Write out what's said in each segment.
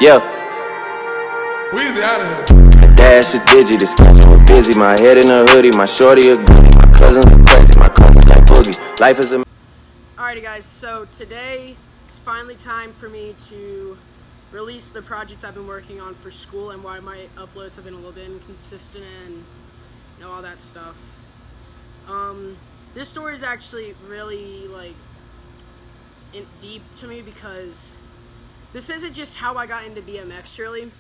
Yeah. Weezy out of here. A dash a digit, this schedule busy. My head in a hoodie, my shorty a goodie. My cousins are crazy, my cousins like boogie. Life is a... Alrighty guys, so today it's finally time for me to release the project I've been working on for school and why my uploads have been a little bit inconsistent and all that stuff. This story is actually really deep to me because this isn't just how I got into BMX really.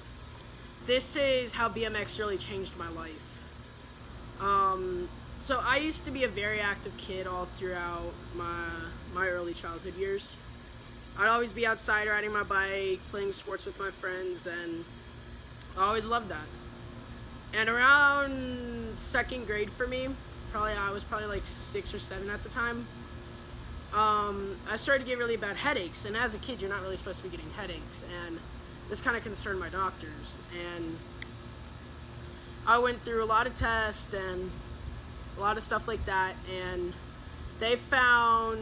This is how BMX really changed my life. So I used to be a very active kid all throughout my early childhood years. I'd always be outside riding my bike, playing sports with my friends, and I always loved that. And around second grade for me, I was probably like 6 or 7 at the time, I started to get really bad headaches, and as a kid you're not really supposed to be getting headaches, and this kind of concerned my doctors, and I went through a lot of tests and a lot of stuff like that, and they found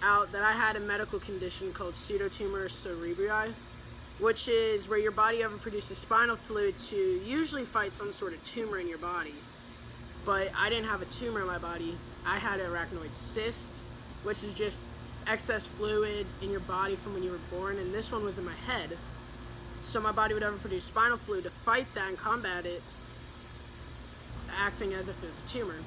out that I had a medical condition called pseudotumor cerebri, which is where your body overproduces spinal fluid to usually fight some sort of tumor in your body. But I didn't have a tumor in my body. I had an arachnoid cyst, which is just excess fluid in your body from when you were born, and this one was in my head. So my body would overproduce spinal fluid to fight that and combat it, acting as if it was a tumor.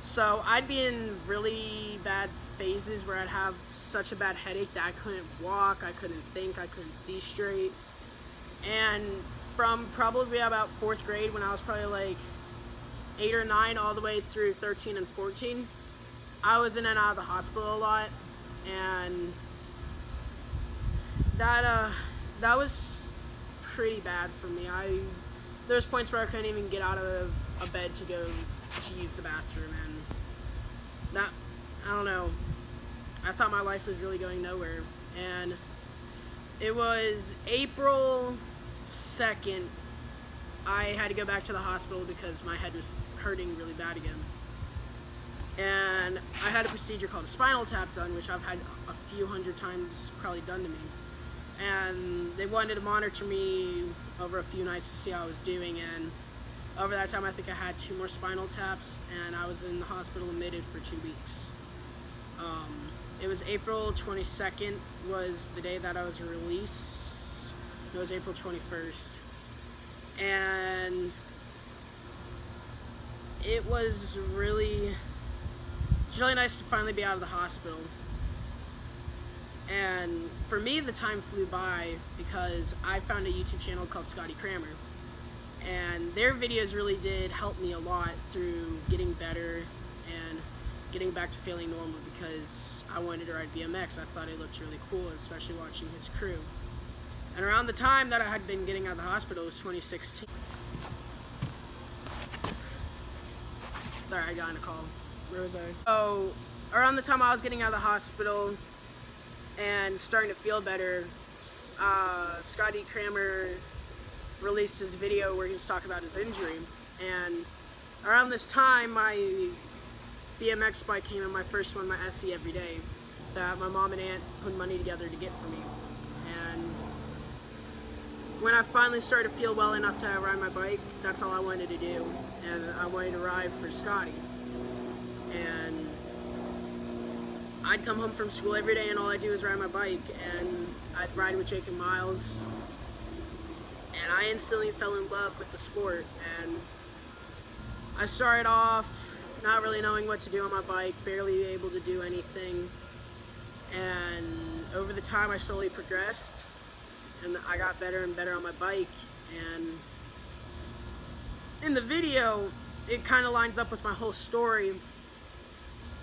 So I'd be in really bad phases where I'd have such a bad headache that I couldn't walk, I couldn't think, I couldn't see straight. And from probably about 4th grade, when I was probably like 8 or 9 all the way through 13 and 14, I was in and out of the hospital a lot, and that was pretty bad for me. There was points where I couldn't even get out of a bed to go to use the bathroom, and that, I don't know, I thought my life was really going nowhere. And it was April 2nd, I had to go back to the hospital because my head was hurting really bad again. And I had a procedure called a spinal tap done, which I've had a few hundred times probably done to me. And they wanted to monitor me over a few nights to see how I was doing, and over that time I think I had 2 more spinal taps, and I was in the hospital admitted for 2 weeks. It was April 22nd was the day that I was released. It was April 21st. And it was really nice to finally be out of the hospital. And for me, the time flew by because I found a YouTube channel called Scotty Kramer, and their videos really did help me a lot through getting better and getting back to feeling normal, because I wanted to ride BMX. I thought it looked really cool, especially watching his crew. And around the time that I had been getting out of the hospital was 2016. Sorry, I got in a call. Where was I? Oh, around the time I was getting out of the hospital and starting to feel better, Scotty Kramer released his video where he was talking about his injury. And around this time, my BMX bike came in, my first one, my SE every day, that my mom and aunt put money together to get for me. And when I finally started to feel well enough to ride my bike, that's all I wanted to do. And I wanted to ride for Scotty. And I'd come home from school every day and all I'd do was ride my bike, and I'd ride with Jake and Miles, and I instantly fell in love with the sport. And I started off not really knowing what to do on my bike, barely able to do anything, and over the time I slowly progressed and I got better and better on my bike. And in the video it kind of lines up with my whole story,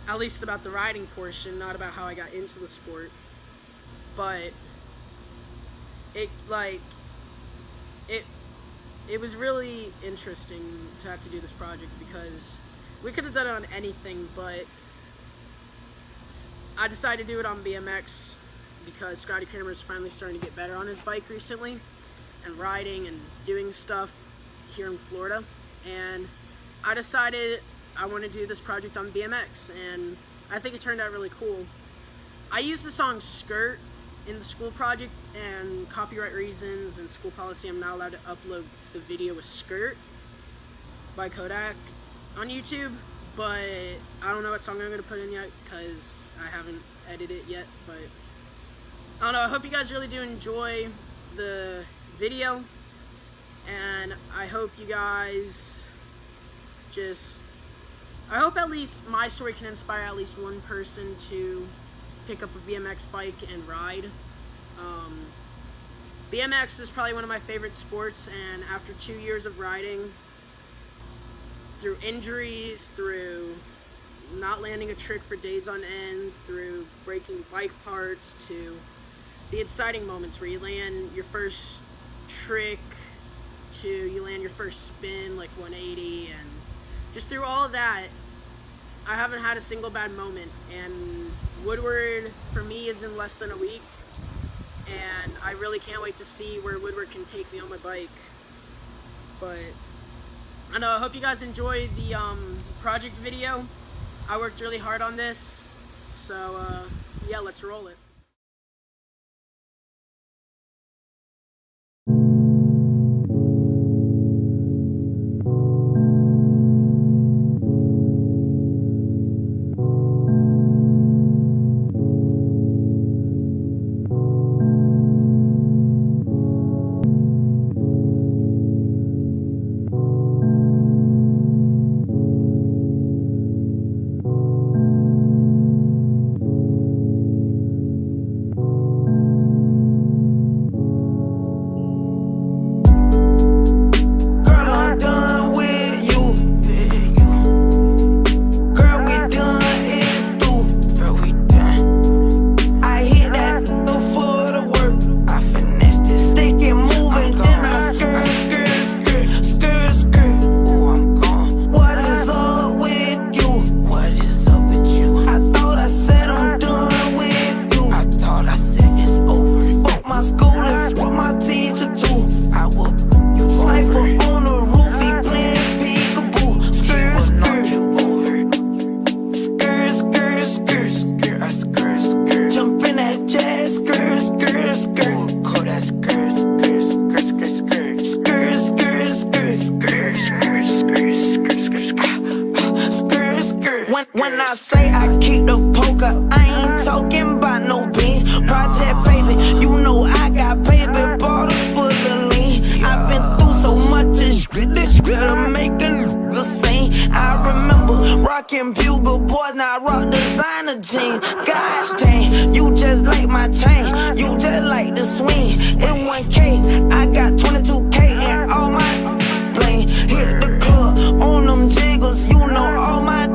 at least about the riding portion, not about how I got into the sport. But it was really interesting to have to do this project, because we could have done it on anything, but I decided to do it on BMX because Scotty Kramer is finally starting to get better on his bike recently, and riding and doing stuff here in Florida. And I decided I want to do this project on BMX, and I think it turned out really cool. I used the song Skirt in the school project, and copyright reasons and school policy, I'm not allowed to upload the video with Skirt by Kodak on YouTube, but I don't know what song I'm going to put in yet because I haven't edited it yet, but I don't know. I hope you guys really do enjoy the video, and I hope you guys I hope at least my story can inspire at least one person to pick up a BMX bike and ride. BMX is probably one of my favorite sports, and after 2 years of riding, through injuries, through not landing a trick for days on end, through breaking bike parts, to the exciting moments where you land your first trick, to you land your first spin like 180, and just through all of that, I haven't had a single bad moment. And Woodward for me is in less than a week, and I really can't wait to see where Woodward can take me on my bike. But I know, I hope you guys enjoy the project video. I worked really hard on this, so yeah, let's roll it. When I say I keep the poker, I ain't talking about no beans. Project baby, you know I got baby bottles full of lean. I've been through so much this shit'll make a nigga sing. I remember rocking bugle boys, now I rock designer jeans. God dang, you just like my chain, you just like the swing. In 1K, I got 22K and all my bling. Hit the club on them jiggles, you know all my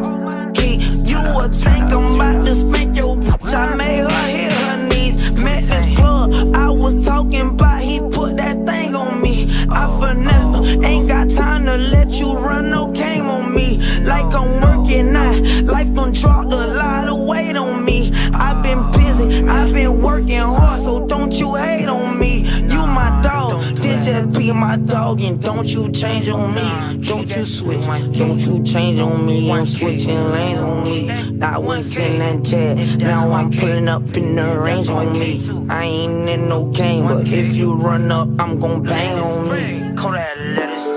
key. You would think I'm about to spank your bitch, I made her hit her knees. Met this plug, I was talking about, he put that thing on me. I finessed him, ain't got time to let you run no game on me. Like I'm working now, life done dropped a lot of weight on me. I've been busy, I've been working hard, so don't you hate on me. You my dog, then just be my dog, and don't you change on me. Don't you switch, don't you change on me. I'm switching lanes on me. I was in that jet, now I'm pulling up in the range on me. I ain't in no game, but if you run up, I'm gon' bang on me. Call that letters.